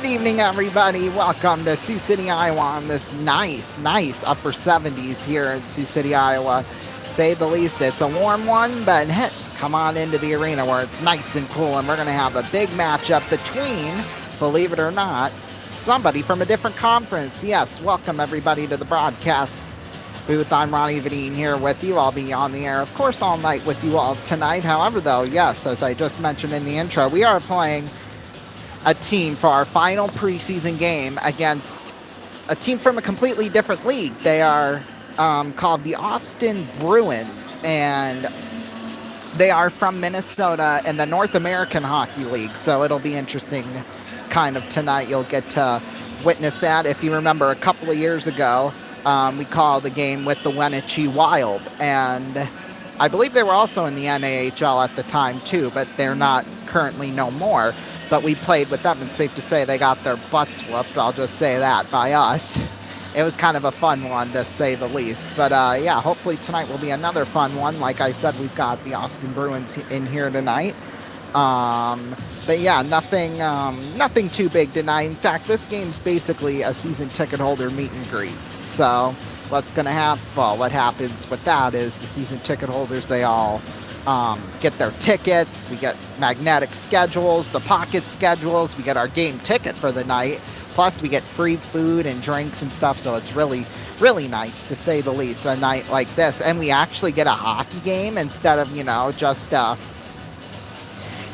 Good evening, everybody. Welcome to Sioux City, Iowa on this nice upper 70s here in Sioux City, Iowa. To say the least, it's a warm one, but come on into the arena where it's nice and cool, and we're going to have a big matchup between, believe it or not, somebody from a different conference. Yes, welcome everybody to the broadcast booth. I'm Ronnie Vadine here with you. I'll be on the air, of course, all night with you all tonight. However, though, yes, as I just mentioned in the intro, we are playing a team for our final preseason game against a team from a completely different league. They are called the Austin Bruins, and they are from Minnesota in the North American Hockey League. So it'll be interesting kind of tonight. You'll get to witness that. If you remember a couple of years ago, we called the game with the Wenatchee Wild, and I believe they were also in the NAHL at the time too, but they're not currently no more. But we played with them, and safe to say they got their butts whooped, I'll just say that, by us. It was kind of a fun one, to say the least. But, yeah, hopefully tonight will be another fun one. Like I said, we've got the Austin Bruins in here tonight. But, yeah, nothing too big tonight. In fact, this game's basically a season ticket holder meet and greet. So what's going to happen, well, what happens with that is the season ticket holders, they all get their tickets. We get magnetic schedules, the pocket schedules. We get our game ticket for the night. Plus, we get free food and drinks and stuff. So it's really nice, to say the least, a night like this. And we actually get a hockey game instead of, just,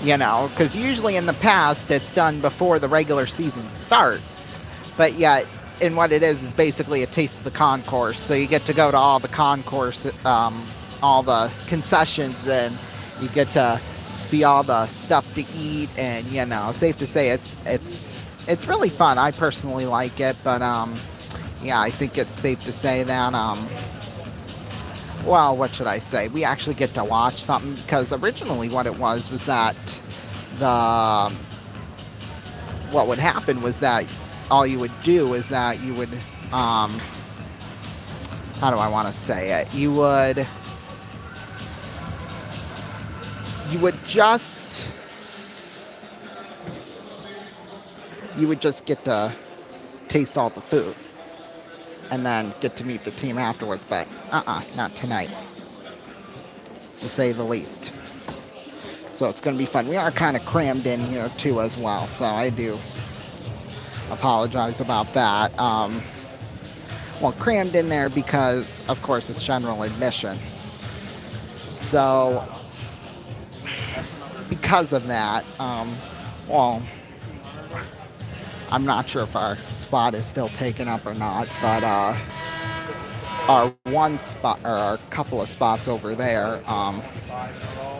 because usually in the past it's done before the regular season starts. But yet, and what it is basically a taste of the concourse. So you get to go to all the concourse, all the concessions, and you get to see all the stuff to eat, and safe to say it's really fun. I personally like it, but yeah, I think it's safe to say that well, what should I say, we actually get to watch something, because originally what it was that what would happen was that all you would do is that you would how do I want to say it, you would just get to taste all the food and then get to meet the team afterwards. But not tonight, to say the least. So it's going to be fun. We are kind of crammed in here too as well, so I do apologize about that. Well, crammed in there because, of course, it's general admission. So because of that, well, I'm not sure if our spot is still taken up or not, but our one spot, or our couple of spots over there,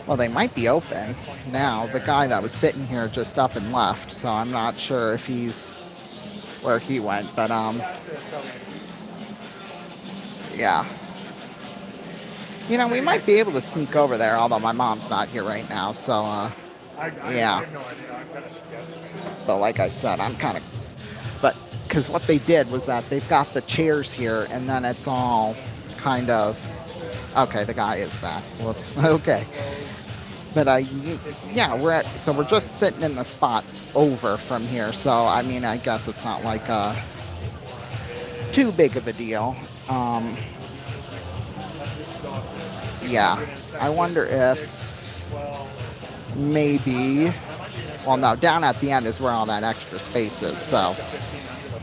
well, they might be open now. The guy that was sitting here just up and left, so I'm not sure if he's where he went, but yeah. We might be able to sneak over there, although my mom's not here right now, so, yeah. But like I said, because what they did was that they've got the chairs here, and then it's all kind of, okay, the guy is back, whoops, okay. But, yeah, we're just sitting in the spot over from here, so, I mean, I guess it's not like, too big of a deal. Yeah, I wonder if maybe, well, no, down at the end is where all that extra space is, so,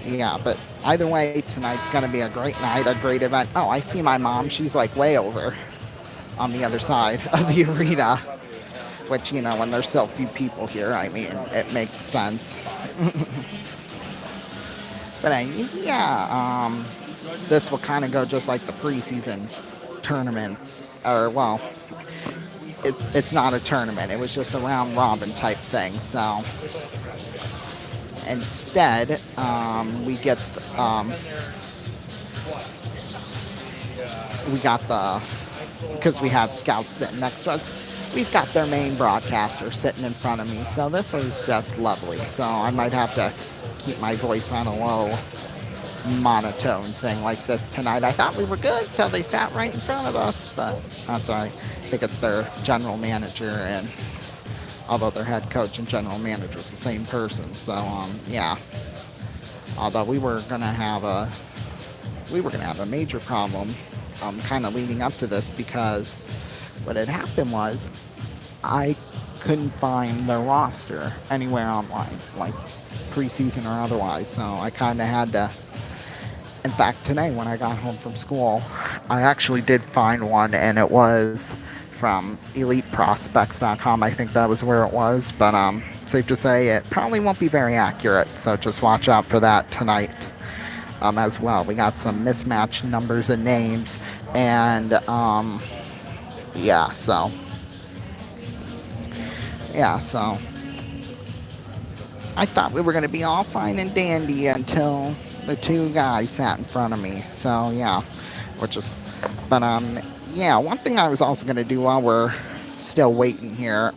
yeah, but either way, tonight's going to be a great night, a great event. Oh, I see my mom. She's, like, way over on the other side of the arena, which, when there's so few people here, I mean, it makes sense. But, yeah, this will kind of go just like the preseason tournaments, or, well, it's not a tournament. It was just a round robin type thing. So instead, we got because we had scouts sitting next to us, we've got their main broadcaster sitting in front of me. So this is just lovely. So I might have to keep my voice on a low monotone thing like this tonight. I thought we were good till they sat right in front of us, but that's all right. I think it's their general manager and although their head coach and general manager is the same person. So yeah, although we were gonna have a major problem kind of leading up to this, because what had happened was I couldn't find their roster anywhere online, like preseason or otherwise. So I kind of had to. In fact, today when I got home from school, I actually did find one, and it was from EliteProspects.com. I think that was where it was, but safe to say it probably won't be very accurate. So just watch out for that tonight as well. We got some mismatched numbers and names, and yeah, so I thought we were going to be all fine and dandy until the two guys sat in front of me. So yeah, but yeah, one thing I was also going to do while we're still waiting here,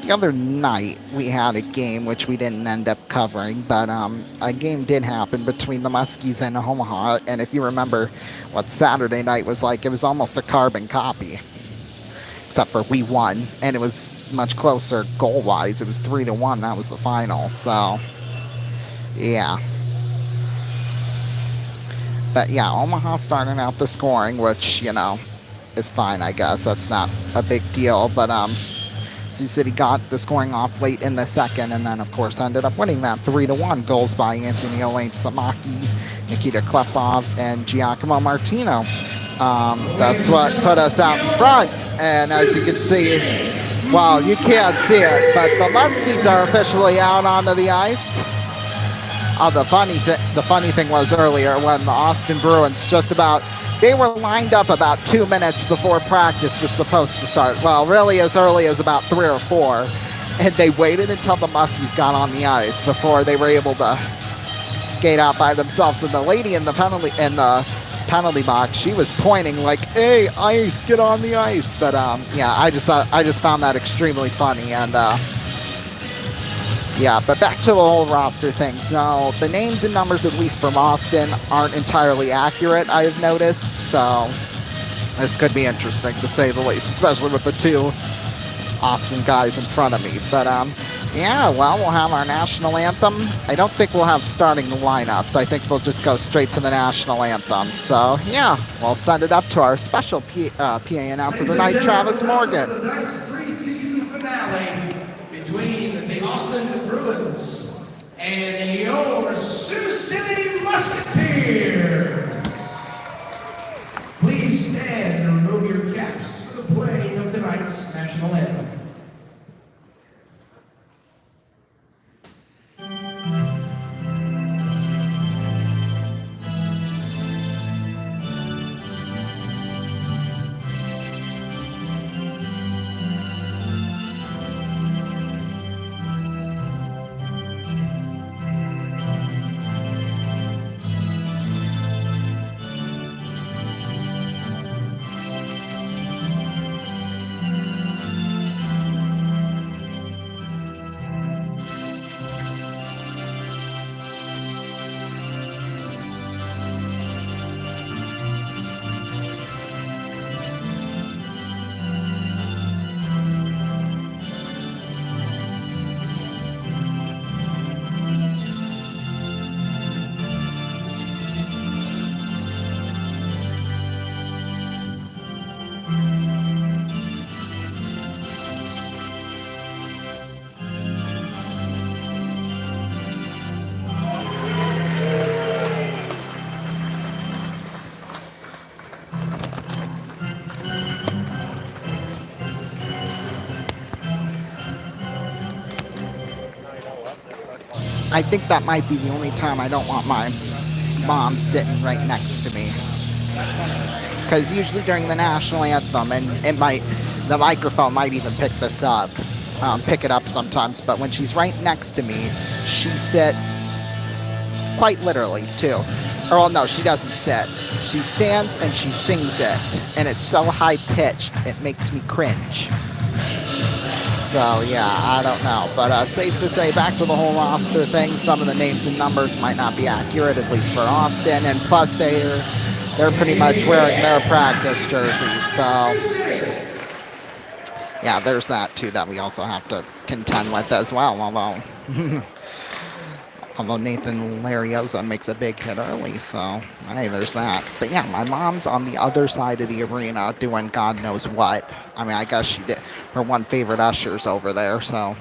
the other night we had a game which we didn't end up covering, but a game did happen between the Muskies and Omaha, and if you remember what Saturday night was like, it was almost a carbon copy, except for we won, and it was much closer goal-wise. It was 3-1. That was the final. So yeah, but yeah, Omaha starting out the scoring, which, you know, is fine, I guess. That's not a big deal, but Sioux City got the scoring off late in the second, and then of course ended up winning that 3-1. Goals by Anthony Elaine Samaki, Nikita Klepov, and Giacomo Martino. That's what put us out in front, and as you can see, well, you can't see it, but the Muskies are officially out onto the ice. The funny thing was earlier when the Austin Bruins they were lined up about 2 minutes before practice was supposed to start. Well, really as early as about 3 or 4, and they waited until the Muskies got on the ice before they were able to skate out by themselves. And the lady in the penalty box, she was pointing like, "Hey, ice, get on the ice!" But yeah, I just found that extremely funny. And yeah, but back to the whole roster things. Now, the names and numbers, at least from Austin, aren't entirely accurate, I have noticed. So this could be interesting, to say the least, especially with the two Austin guys in front of me. But yeah, well, we'll have our national anthem. I don't think we'll have starting lineups. I think we'll just go straight to the national anthem. So yeah, we'll send it up to our special PA announcer tonight, Travis Morgan. Tonight's preseason finale between the Austin Bruins and your Sioux City Musketeers. Please stand and remove your caps for the playing of tonight's national anthem. I think that might be the only time I don't want my mom sitting right next to me. Because usually during the national anthem, and the microphone might even pick it up sometimes, but when she's right next to me, she sits quite literally too. Or well, no, she doesn't sit. She stands and she sings it, and it's so high pitched it makes me cringe. So yeah, I don't know, but safe to say, back to the whole roster thing, some of the names and numbers might not be accurate, at least for Austin, and plus they're pretty much wearing their practice jerseys. So Yeah, there's that too that we also have to contend with as well. Although Nathan Larioza makes a big hit early, so hey, there's that. But yeah, my mom's on the other side of the arena doing God knows what. I mean, I guess she did. Her one favorite usher's over there, so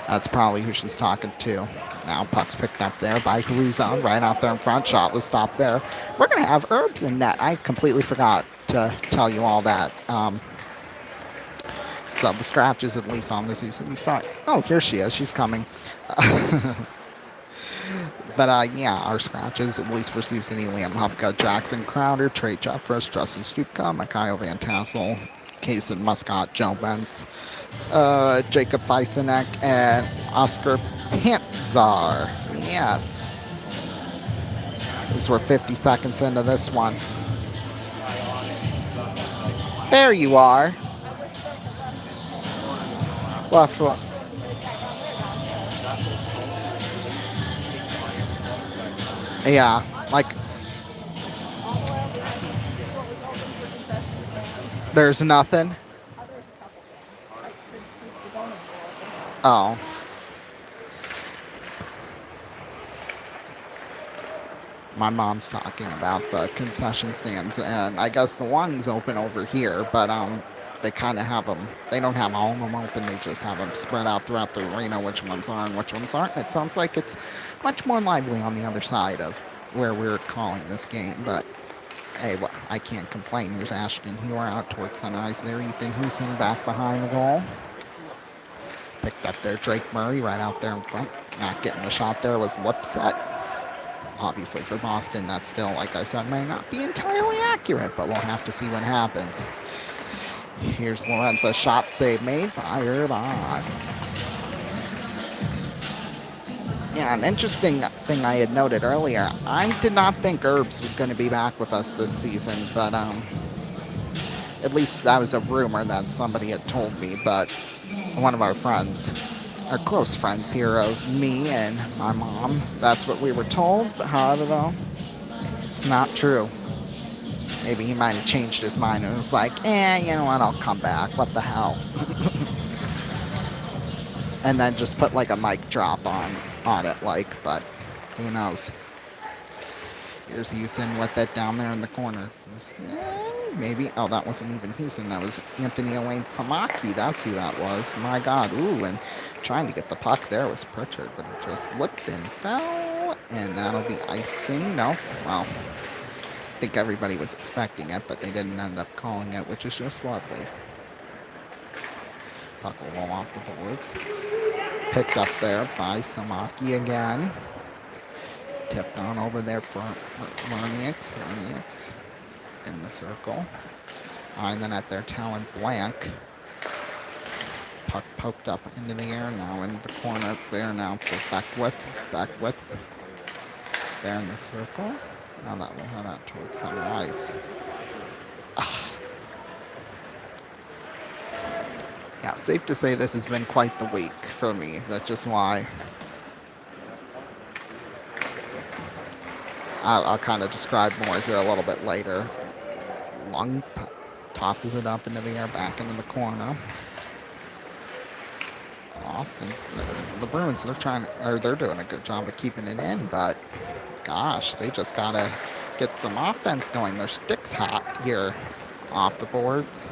that's probably who she's talking to. Now puck's picked up there by Caruza, right out there in front. Shot was stopped there. We're gonna have Herbs in net. I completely forgot to tell you all that. So the scratches, at least on this season, you saw. Oh, here she is. She's coming. But yeah, our scratches, at least for season Liam Hupka, Jackson Crowder, Trey Jeffress, Justin Stupka, Mikhail Van Tassel, Kaysen Muscott, Joe Bentz, Jacob Feisenek, and Oscar Pantzar. Yes. As we're 50 seconds into this one. There you are. Left one. Yeah, like there's nothing. Oh. My mom's talking about the concession stands, and I guess the one's open over here, but they kind of have them. They don't have all of them open. They just have them spread out throughout the arena, which ones are and which ones aren't. It sounds like it's much more lively on the other side of where we're calling this game, but hey, well, I can't complain. Here's Ashton Hewer out towards center ice there. Ethan Houston back behind the goal. Picked up there, Drake Murray right out there in front. Not getting the shot there was Lipset. Obviously for Boston, that still, like I said, may not be entirely accurate, but we'll have to see what happens. Here's Lorenza, shot save made by Irvine. Yeah, an interesting thing I had noted earlier, I did not think Herbs was going to be back with us this season, but at least that was a rumor that somebody had told me, but one of our friends, our close friends here of me and my mom, that's what we were told. However, though, it's not true. Maybe he might have changed his mind and was like, you know what, I'll come back. What the hell? And then just put like a mic drop on it, like, but who knows? Here's Houston with it down there in the corner. Maybe. Oh, that wasn't even Houston. That was Anthony Elaine Samaki. That's who that was. My God. Ooh, and trying to get the puck there was Pritchard, but it just slipped and fell. And that'll be icing. No. Well, I think everybody was expecting it, but they didn't end up calling it, which is just lovely. Puck will roll off the boards. Picked up there by Samaki again. Tipped on over there for Marniaks. Marniaks in the circle. And then at their talent blank. Puck poked up into the air now into the corner there now for Beckwith. Beckwith there in the circle. Now that will head out towards center ice. Yeah, safe to say this has been quite the week for me. That's just why I'll kind of describe more here a little bit later. Lung tosses it up into the air, back into the corner. Austin, the Bruins, they're doing a good job of keeping it in, but gosh, they just gotta get some offense going. Their stick's hot here off the boards.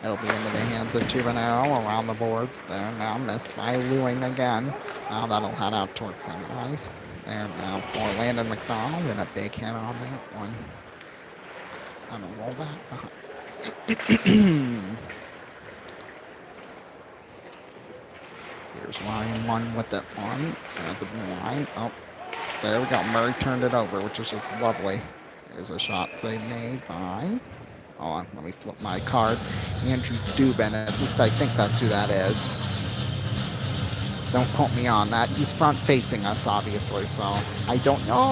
It'll be into the hands of Tubanero around the boards. There now, missed by Lewing again. Now that'll head out towards center ice. There now for Landon McDonald, and a big hit on that one. And a roll back behind. Here's Ryan one with that one. At the line. Oh, there we go. Murray turned it over, which is just lovely. Here's a shot save made by... Hold on, let me flip my card. Andrew Dubin, at least I think that's who that is. Don't quote me on that. He's front facing us, obviously, so I don't know.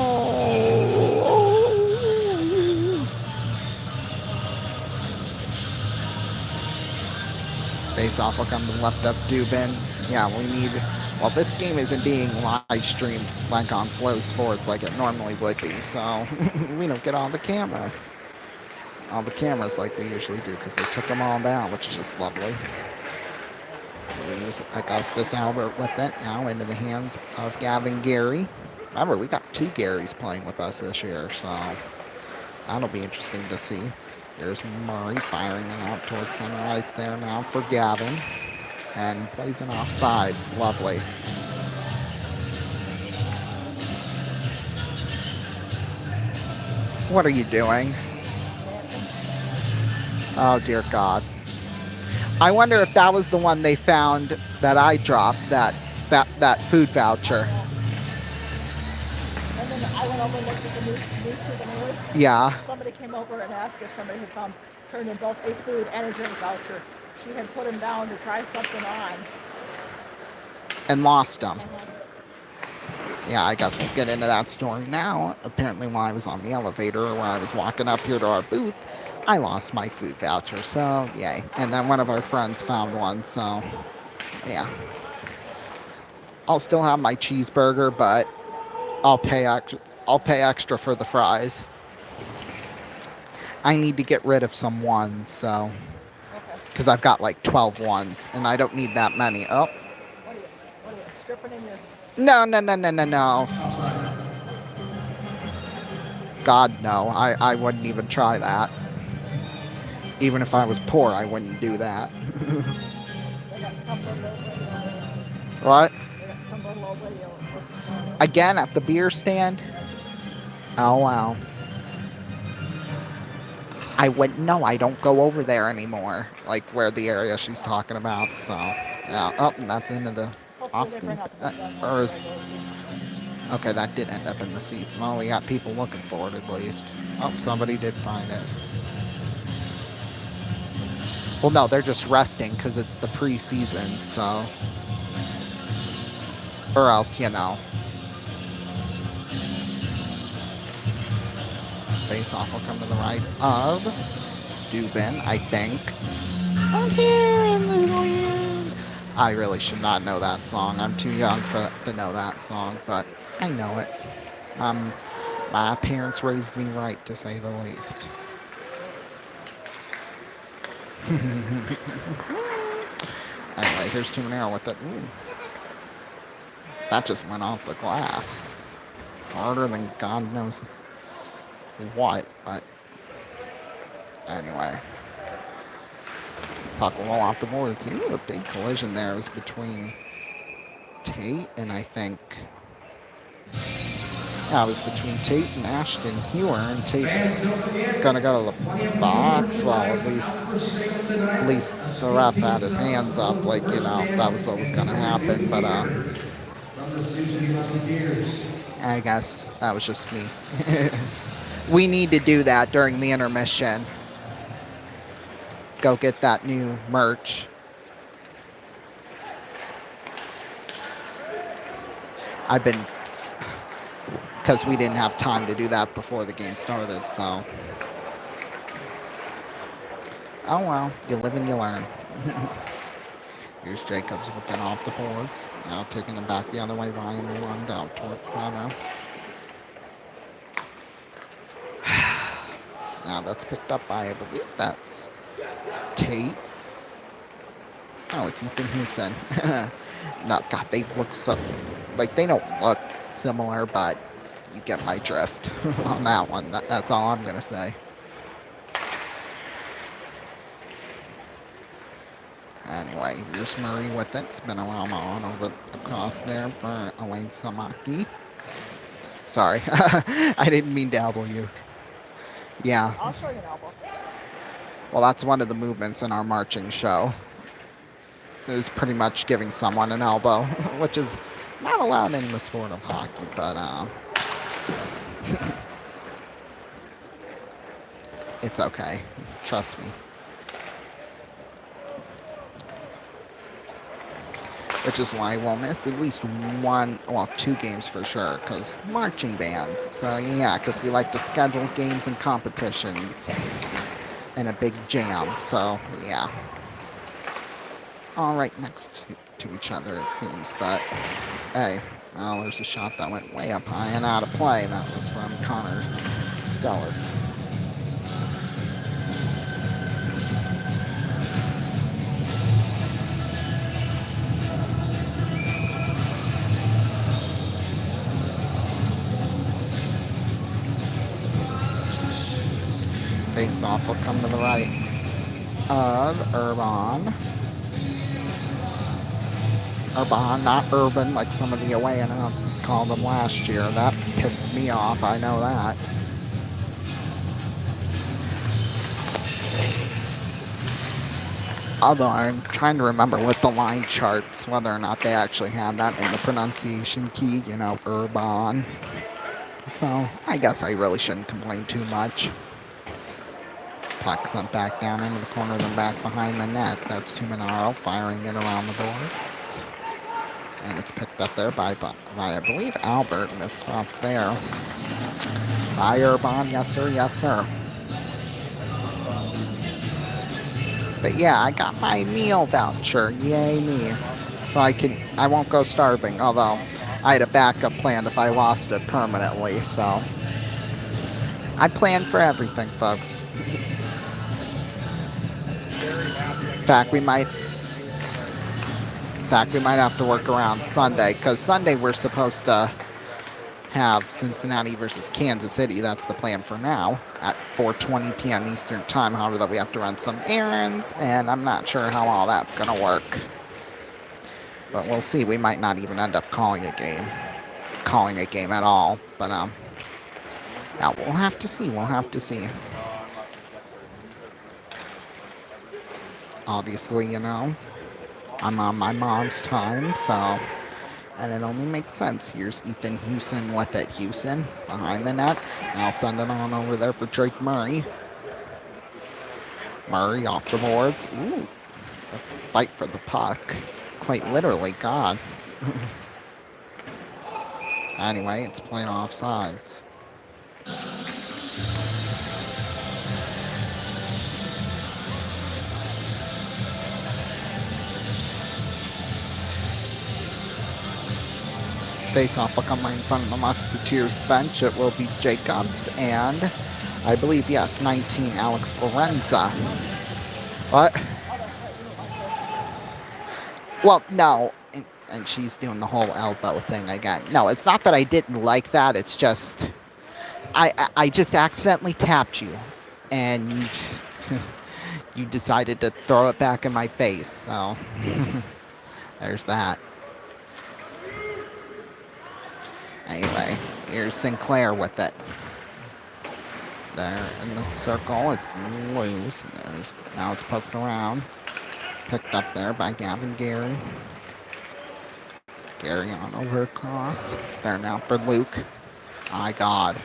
Face off will come to the left of Dubin. Yeah, we need... Well, this game isn't being live streamed like on Flow Sports like it normally would be, so we don't get on the camera. all the cameras like they usually do because they took them all down, which is just lovely. We use Augustus Albert with it now into the hands of Gavin Gary. Remember, we got 2 Garys playing with us this year, so that'll be interesting to see. Here's Murray firing it out towards center ice there now for Gavin. And plays it offsides. Lovely. What are you doing? Oh, dear God. I wonder if that was the one they found that I dropped, that food voucher. And then I went over and looked at the news supermarket. Yeah. Somebody came over and asked if somebody had turned in both a food and a drink voucher. She had put him down to try something on. And lost them. Yeah, I guess we'll get into that story now. Apparently, while I was on the elevator or when I was walking up here to our booth, I lost my food voucher, so yay. And then one of our friends found one, so yeah. I'll still have my cheeseburger, but I'll pay extra for the fries. I need to get rid of some ones, so because I've got like 12 ones, and I don't need that many. Oh. What are you stripping in your... No. God, no. I wouldn't even try that. Even if I was poor, I wouldn't do that. What? Again at the beer stand? Oh, wow. I wouldn't know. I don't go over there anymore. Like where the area she's talking about. So, yeah. Oh, and that's into the Austin. Okay, that did end up in the seats. Well, we got people looking for it at least. Oh, somebody did find it. Well, no, they're just resting because it's the preseason, so. Or else, you know. Face-off will come to the right of Dubin, I think. I'm here in the land. I really should not know that song. I'm too young to know that song, but I know it. My parents raised me right, to say the least. Anyway, here's Tumanero with it. Ooh. That just went off the glass. Harder than God knows what, but anyway. Puck will roll off the boards. Ooh, a big collision there. It was between Tate and I think... Yeah, it was between Tate and Ashton Hewer, and Tate's gonna go to the box. Well, at least the ref had his hands up, like, you know, that was what was gonna happen. But I guess that was just me. We need to do that during the intermission. Go get that new merch. I've been... because we didn't have time to do that before the game started, so. Oh well, you live and you learn. Here's Jacobs with it off the boards. Now taking it back the other way, Ryan lunged out towards center. Now that's picked up by, I believe that's Tate. Oh, it's Ethan Houston. No, God, they look so, like, they don't look similar, but you get my drift on that one. That's all I'm going to say. Anyway, here's Murray with it. Spinorama on over across there for Elaine Samaki. Sorry, I didn't mean to elbow you. Yeah. I'll show you an elbow. Well, that's one of the movements in our marching show. Is pretty much giving someone an elbow, which is not allowed in the sport of hockey, but it's okay. Trust me. Which is why we'll miss at least 2 games for sure, because marching band. So yeah, because we like to schedule games and competitions in a big jam. So yeah. All right next to each other, it seems, but hey. Oh, there's a shot that went way up high and out of play. That was from Connor Stellis. Face off will come to the right of Urban. Urban, not Urban, like some of the away announcers called him last year. That pissed me off, I know that. Although I'm trying to remember with the line charts whether or not they actually had that in the pronunciation key, Urban. So I guess I really shouldn't complain too much. Puck sent back down into the corner, then back behind the net. That's Tuminaro firing it around the board. And it's picked up there by I believe, Albert, and it's off there. By Urban, yes sir, yes sir. But yeah, I got my meal voucher, yay me. So I won't go starving, although I had a backup plan if I lost it permanently, so. I plan for everything, folks. In fact, we might have to work around Sunday, because Sunday we're supposed to have Cincinnati versus Kansas City. That's the plan for now at 4:20 p.m. Eastern time. However, that we have to run some errands, and I'm not sure how all that's going to work. But we'll see. We might not even end up calling a game at all. But yeah, we'll have to see. We'll have to see. Obviously, I'm on my mom's time, so. And it only makes sense. Here's Ethan Houston with it. Houston behind the net. Now send it on over there for Drake Murray. Murray off the boards. Ooh. A fight for the puck. Quite literally, God. Anyway, it's playing offsides. Face-off will come right in front of the Musketeers bench. It will be Jacobs and, I believe, yes, 19, Alex Lorenza. What? Well, no. And she's doing the whole elbow thing again. No, it's not that I didn't like that. It's just, I just accidentally tapped you. And you decided to throw it back in my face. So, there's that. Anyway, here's Sinclair with it. There in the circle, it's loose. Now it's poked around. Picked up there by Gavin Gary. Gary on over across. There now for Luke. My God.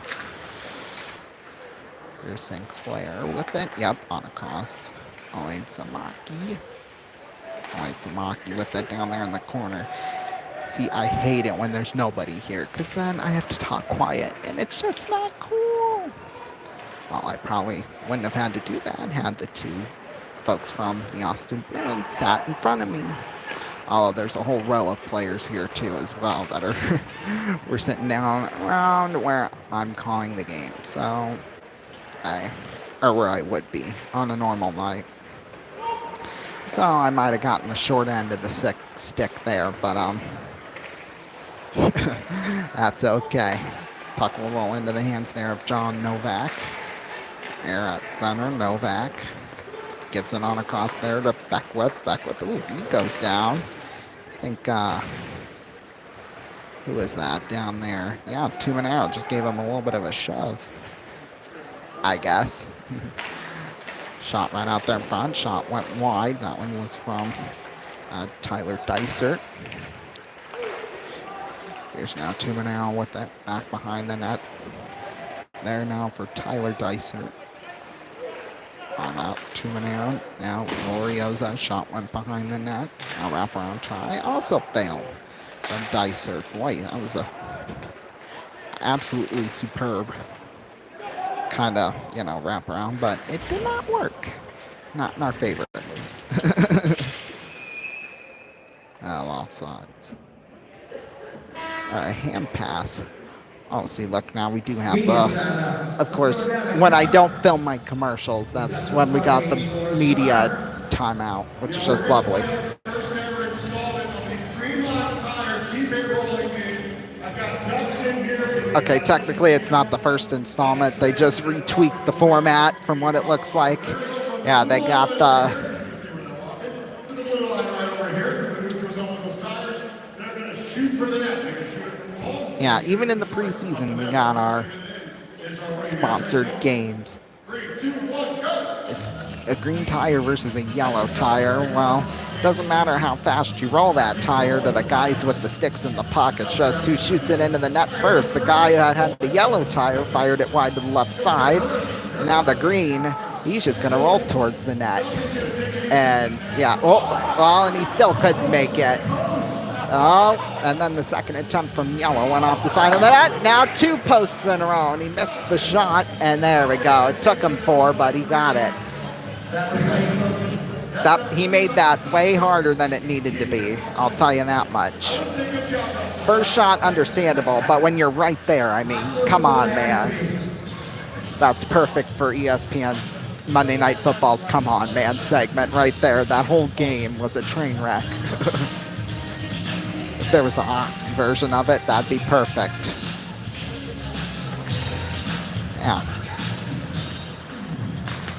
Here's Sinclair with it. Yep, on across. Olayed Samaki. Olayed Samaki with it down there in the corner. See, I hate it when there's nobody here, because then I have to talk quiet, and it's just not cool. Well, I probably wouldn't have had to do that had the two folks from the Austin Bruins sat in front of me. Oh, there's a whole row of players here, too, as well, that are we're sitting down around where I'm calling the game. So, or where I would be on a normal night. So I might have gotten the short end of the stick there, but that's okay. Puck will roll into the hands there of John Novak. Here at center, Novak gives it on across there to Beckwith. Beckwith, ooh, he goes down. I think, who is that down there? Yeah, Tuminaro just gave him a little bit of a shove, I guess. Shot right out there in front. Shot went wide. That one was from Tyler Dysert. Here's now Tuminaro with it. Back behind the net. There now for Tyler Dysert. On out Tuminaro. Now Gloriosa. Shot went behind the net. Now wraparound try. Also failed from Dysert. Boy, that was a absolutely superb kind of, wraparound, but it did not work. Not in our favor, at least. Offsides. All right, hand pass. Oh, see, look, now we do have of course, when I don't film my commercials, that's when we got the media timeout, which is just lovely. First ever installment of the Fremont Tire Keep It Rolling game. I've got Dustin here. Okay, technically it's not the first installment. They just retweaked the format from what it looks like. Yeah, they got the... Yeah, even in the preseason, we got our sponsored games. It's a green tire versus a yellow tire. Well, doesn't matter how fast you roll that tire to the guys with the sticks in the pockets. Just who shoots it into the net first. The guy that had the yellow tire fired it wide to the left side. Now the green, he's just going to roll towards the net. And yeah, well, and he still couldn't make it. Oh, and then the second attempt from yellow went off the side of the net. Now 2 posts in a row, and he missed the shot. And there we go. It took him 4, but he got it. He made that way harder than it needed to be. I'll tell you that much. First shot, understandable, but when you're right there, I mean, come on, man. That's perfect for ESPN's Monday Night Football's Come On, Man segment right there. That whole game was a train wreck. If there was a hockey version of it, that'd be perfect. Yeah.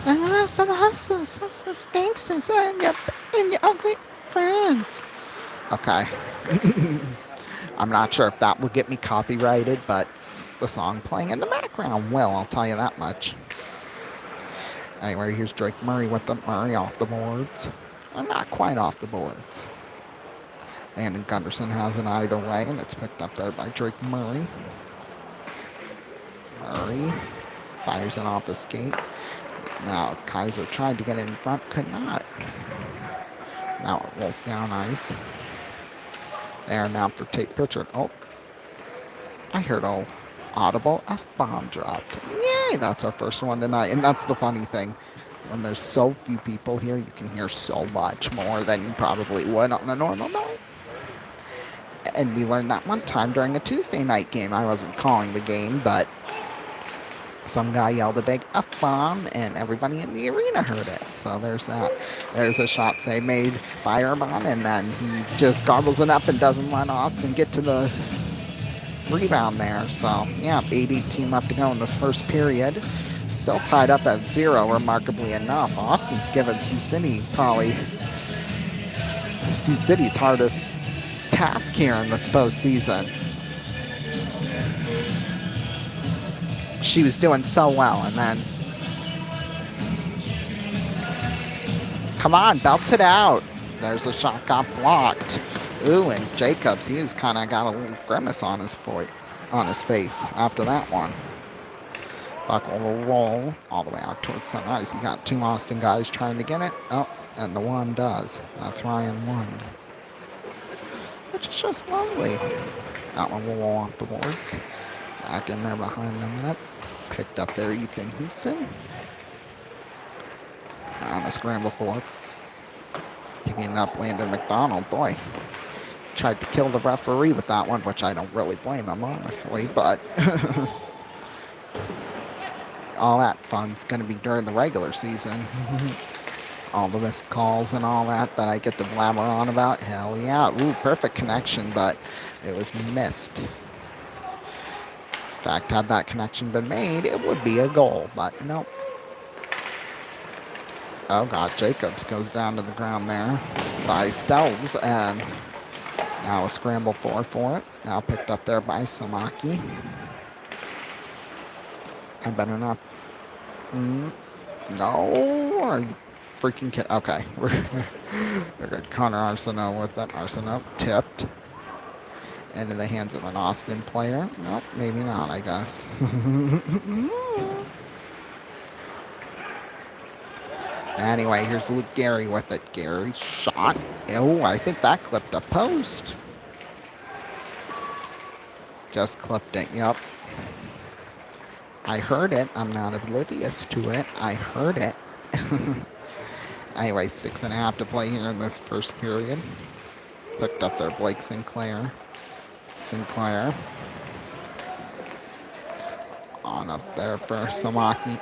And that's the hustlers, gangsters, and your ugly friends. Okay. I'm not sure if that will get me copyrighted, but the song playing in the background will, I'll tell you that much. Anyway, here's Drake Murray with the Murray off the boards. I'm not quite off the boards. Landon Gunderson has it either way, and it's picked up there by Drake Murray. Murray fires it off the skate. Now Kaiser tried to get in front, could not. Now it rolls down ice. There now for Tate Pritchard. Oh, I heard audible F-bomb dropped. Yay, that's our first one tonight. And that's the funny thing. When there's so few people here, you can hear so much more than you probably would on a normal night. And we learned that one time during a Tuesday night game. I wasn't calling the game, but some guy yelled a big F-bomb, and everybody in the arena heard it. So there's that. There's a shot save made by Urban, and then he just gobbles it up and doesn't let Austin get to the rebound there. So, yeah, 8:18 left to go in this first period. Still tied up at 0, remarkably enough. Austin's given Sioux City probably Sioux City's hardest task here in this postseason. She was doing so well, and then come on, belt it out. There's a shot got blocked. Ooh, and Jacobs, he's kind of got a little grimace on his face after that one. Buckle will roll all the way out towards center ice. You got 2 Austin guys trying to get it. Oh, and the one does. That's Ryan Lund, which is just lovely. That one will roll off the boards. Back in there behind the net. Picked up there, Ethan Houston. On a scramble for picking up Landon McDonald. Boy, tried to kill the referee with that one, which I don't really blame him, honestly, but all that fun's going to be during the regular season. All the missed calls and all that I get to blabber on about. Hell yeah. Ooh, perfect connection, but it was missed. In fact, had that connection been made, it would be a goal, but nope. Oh God, Jacobs goes down to the ground there by Stelz, and now a scramble for it. Now picked up there by Samaki. I better not. No, or freaking kid. Okay, we're got Connor Arsenault with that. Arsenault tipped into the hands of an Austin player. Nope, maybe not, I guess. Anyway, here's Luke Gary with it. Gary shot. Oh, I think that clipped a post. Just clipped it, yep. I heard it. I'm not oblivious to it. I heard it. Anyway, 6.5 to play here in this first period. Picked up there Blake Sinclair. On up there for Samaki.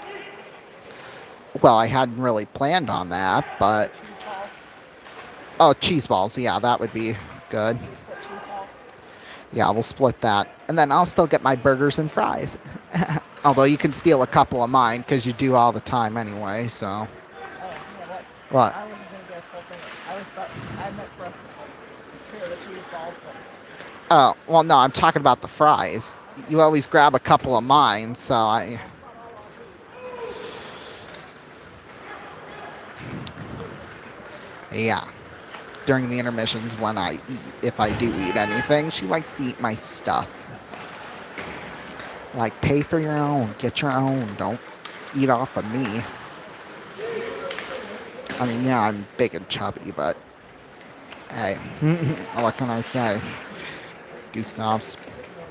Well, I hadn't really planned on that, but... Oh, cheese balls. Yeah, that would be good. Yeah, we'll split that. And then I'll still get my burgers and fries. Although you can steal a couple of mine because you do all the time anyway, so. Oh, you know what? What? I wasn't gonna get a full thing. I meant for us to share the cheese balls, but Oh, well, no, I'm talking about the fries. You always grab a couple of mine, so I. Yeah. During the intermissions when I eat, if I do eat anything, she likes to eat my stuff. Like, pay for your own. Get your own. Don't eat off of me. I mean, yeah, I'm big and chubby, but hey, what can I say? Gustav's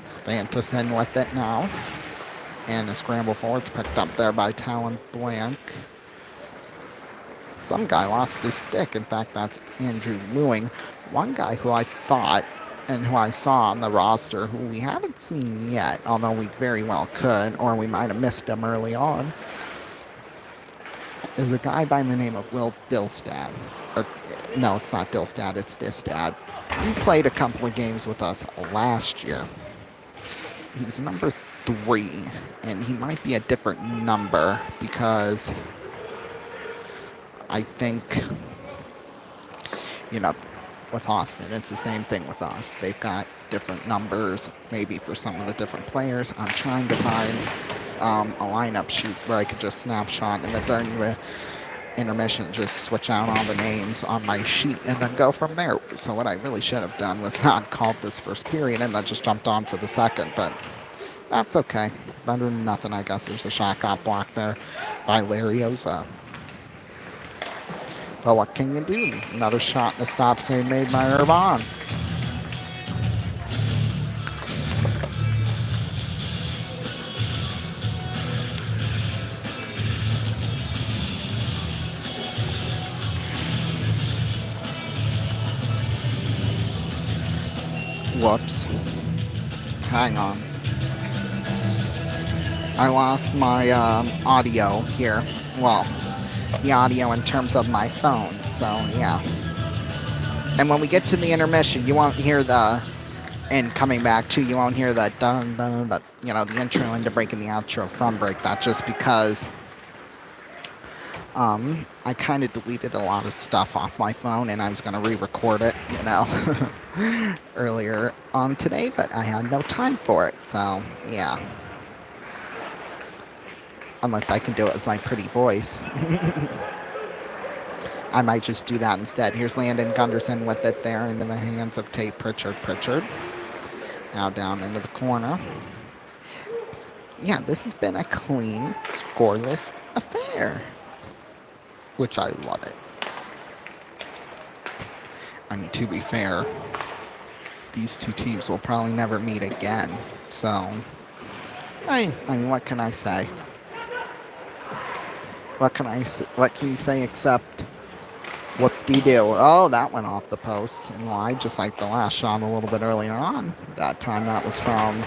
fantasizing with it now. And the scramble forward's picked up there by Talon Blank. Some guy lost his stick. In fact, that's Andrew Lewing. One guy who I thought and who I saw on the roster who we haven't seen yet, although we very well could, or we might have missed him early on, is a guy by the name of Will Dilstad. Or, no, it's not Dilstad, it's Distad. He played a couple of games with us last year. He's number 3, and he might be a different number because I think, you know, with Austin, it's the same thing with us. They've got different numbers, maybe for some of the different players. I'm trying to find a lineup sheet where I could just snapshot and then during the intermission just switch out all the names on my sheet and then go from there. So what I really should have done was not called this first period and then just jumped on for the second, but that's okay. Better than nothing, I guess. There's a shot got blocked there by Lariosa. But what can you do? Another shot and a stop save made by Irvon. Whoops. Hang on. I lost my audio here. Well, the audio in terms of my phone, so yeah. And when we get to the intermission, you won't hear the, and coming back too, you won't hear that dun dun, that, you know, the intro into break and the outro from break. That's just because I kind of deleted a lot of stuff off my phone and I was going to re-record it, you know, earlier on today, but I had no time for it, so yeah. Unless I can do it with my pretty voice. I might just do that instead. Here's Landon Gunderson with it there into the hands of Tate Pritchard. Now down into the corner. Yeah, this has been a clean, scoreless affair. Which I love it. I mean, to be fair, these two teams will probably never meet again. So, I mean, what can I say? What can you say except whoop-de-doo? Oh, that went off the post. And wide, just like the last shot a little bit earlier on. That time that was from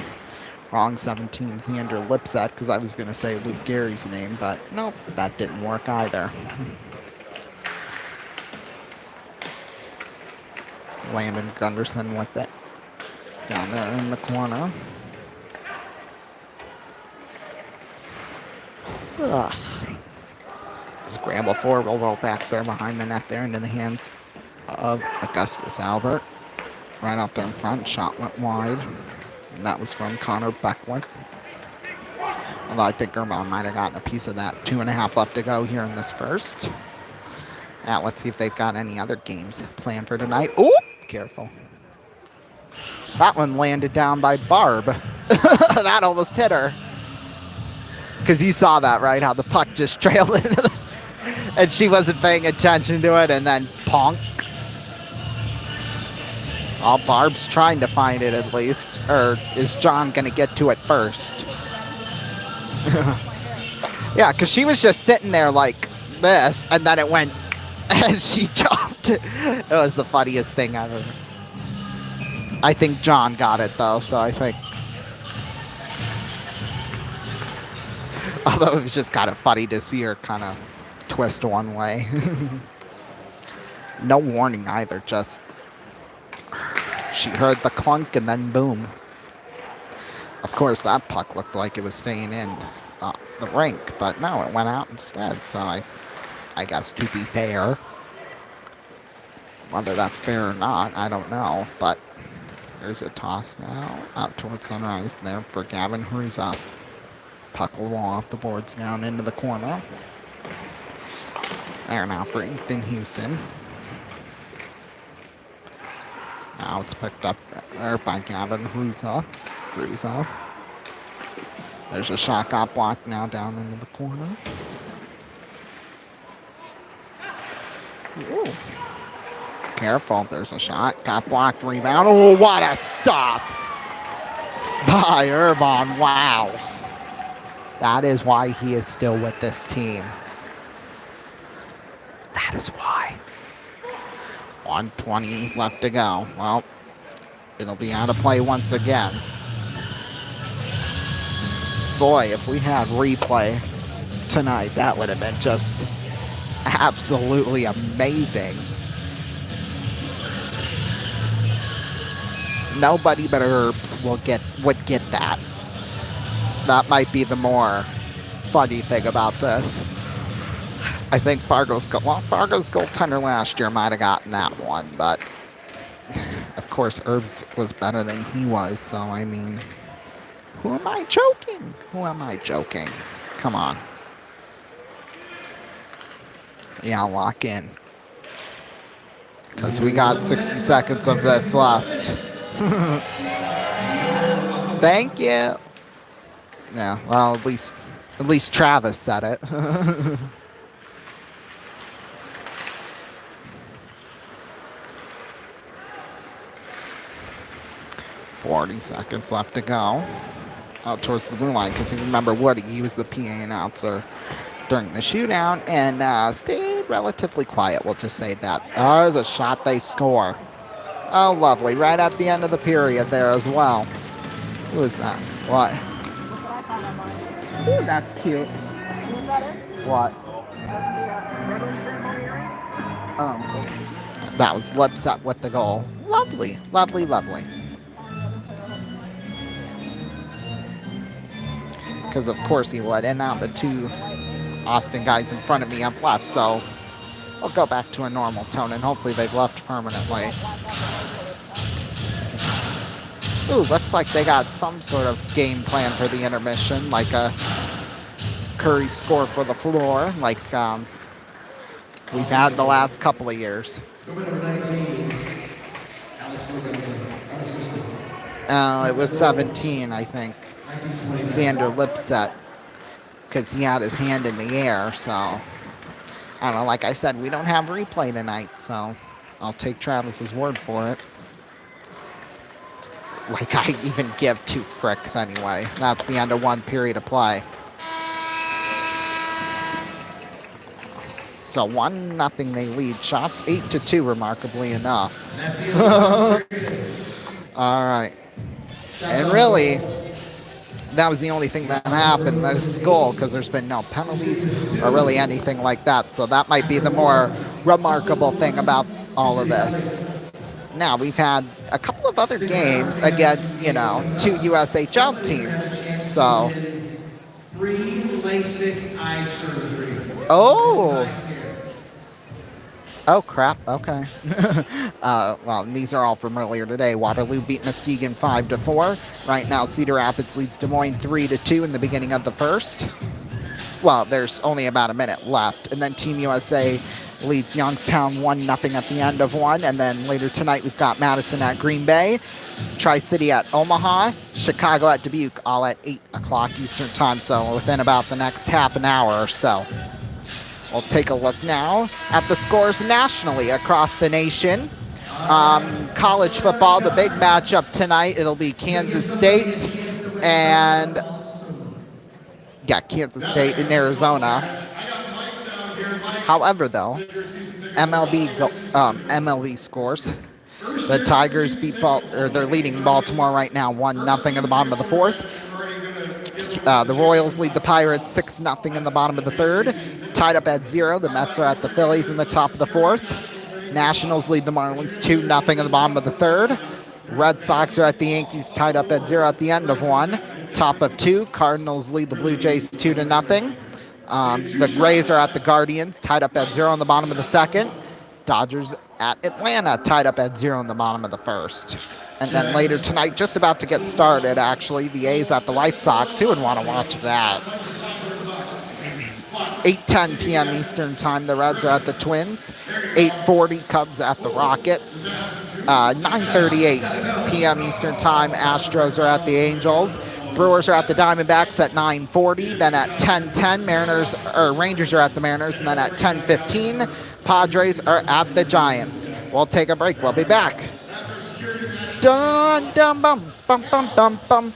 wrong 17's Andrew Lipset, because I was going to say Luke Gary's name, but nope, that didn't work either. Landon Gunderson with it. Down there in the corner. Ugh. Scramble forward, will roll back there behind the net there into the hands of Augustus Albert. Right out there in front, shot went wide. And that was from Connor Beckwith. Although I think Irvine might have gotten a piece of that. 2.5 left to go here in this first. Now let's see if they've got any other games planned for tonight. Ooh, careful. That one landed down by Barb. That almost hit her. Because you saw that, right? How the puck just trailed into this. And she wasn't paying attention to it, and then ponk. Oh, Barb's trying to find it at least. Or is John going to get to it first? Yeah, because she was just sitting there like this, and then it went, and she jumped. It was the funniest thing ever. I think John got it, though, so I think. Although it was just kind of funny to see her kind of twist one way. No warning either, just She heard the clunk and then boom. Of course, that puck looked like it was staying in the rink, but no, it went out instead. So I guess to be fair, whether that's fair or not, I don't know. But there's a toss now out towards Sunrise there for Gavin Hruza. Puck will roll off the boards down into the corner. There now for Ethan Houston. Now it's picked up there by Gavin Hruza. There's a shot got blocked now down into the corner. Ooh. Careful, there's a shot. Got blocked, rebound. Oh, what a stop by Irvon. Wow. That is why he is still with this team. That is why. 1:20 left to go. Well, it'll be out of play once again. Boy, if we had replay tonight, that would have been just absolutely amazing. Nobody but Herbs would get that. That might be the more funny thing about this. I think Fargo's goaltender last year might have gotten that one, but of course Herbs was better than he was, so I mean, who am I joking? Come on. Yeah, lock in. Because we got 60 seconds of this left. Thank you. Yeah, well, at least Travis said it. 40 seconds left to go. Out towards the blue line, because you remember Woody, he was the PA announcer during the shootout and stayed relatively quiet. We'll just say that. Oh, there's a shot they score. Oh, lovely. Right at the end of the period there as well. Who is that? What? Ooh, that's cute. What? That was Lipset with the goal. Lovely, lovely, lovely. Because of course he would. And now the two Austin guys in front of me have left, so I'll go back to a normal tone, and hopefully they've left permanently. Ooh, looks like they got some sort of game plan for the intermission, like a Curry score for the floor, like we've had the last couple of years. It was 17, I think. Xander Lipset, because he had his hand in the air, so I don't know. Like I said, we don't have replay tonight, so I'll take Travis's word for it. Like I even give two fricks anyway. That's the end of one period of play. So 1-0 they lead. Shots 8-2, remarkably enough. All right. And really, that was the only thing that happened. That's goal, because there's been no penalties or really anything like that. So that might be the more remarkable thing about all of this. Now, we've had a couple of other games against, two USHL teams. So. Free LASIK eye surgery. Oh, crap. Okay. Well, these are all from earlier today. Waterloo beat Muskegon 5-4. Right now, Cedar Rapids leads Des Moines 3-2 in the beginning of the first. Well, there's only about a minute left. And then Team USA leads Youngstown 1-0 at the end of one. And then later tonight, we've got Madison at Green Bay, Tri-City at Omaha, Chicago at Dubuque, all at 8 o'clock Eastern time. So within about the next half an hour or so. We'll take a look now at the scores nationally across the nation. College football, the big matchup tonight, it'll be Kansas State and Kansas State in Arizona. However, though, MLB scores. The Tigers they're leading Baltimore right now 1-0 in the bottom of the fourth. The Royals lead the Pirates 6-0 in the bottom of the third. Tied up at 0. The Mets are at the Phillies in the top of the fourth. Nationals lead the Marlins 2-0 in the bottom of the third. Red Sox are at the Yankees, tied up at 0 at the end of 1. Top of 2, Cardinals lead the Blue Jays 2-0. The Rays are at the Guardians, tied up at 0 in the bottom of the 2nd. Dodgers at Atlanta, tied up at 0 in the bottom of the 1st. And then later tonight, just about to get started, actually, the A's at the White Sox. Who would want to watch that? 8:10 p.m. Eastern Time, the Reds are at the Twins. 8:40, Cubs at the Rockets. 9:38 p.m. Eastern Time, Astros are at the Angels. Brewers are at the Diamondbacks at 9:40. Then at 10:10, Rangers are at the Mariners. And then at 10:15, Padres are at the Giants. We'll take a break. We'll be back. Dun dum bum bum bum bum bum.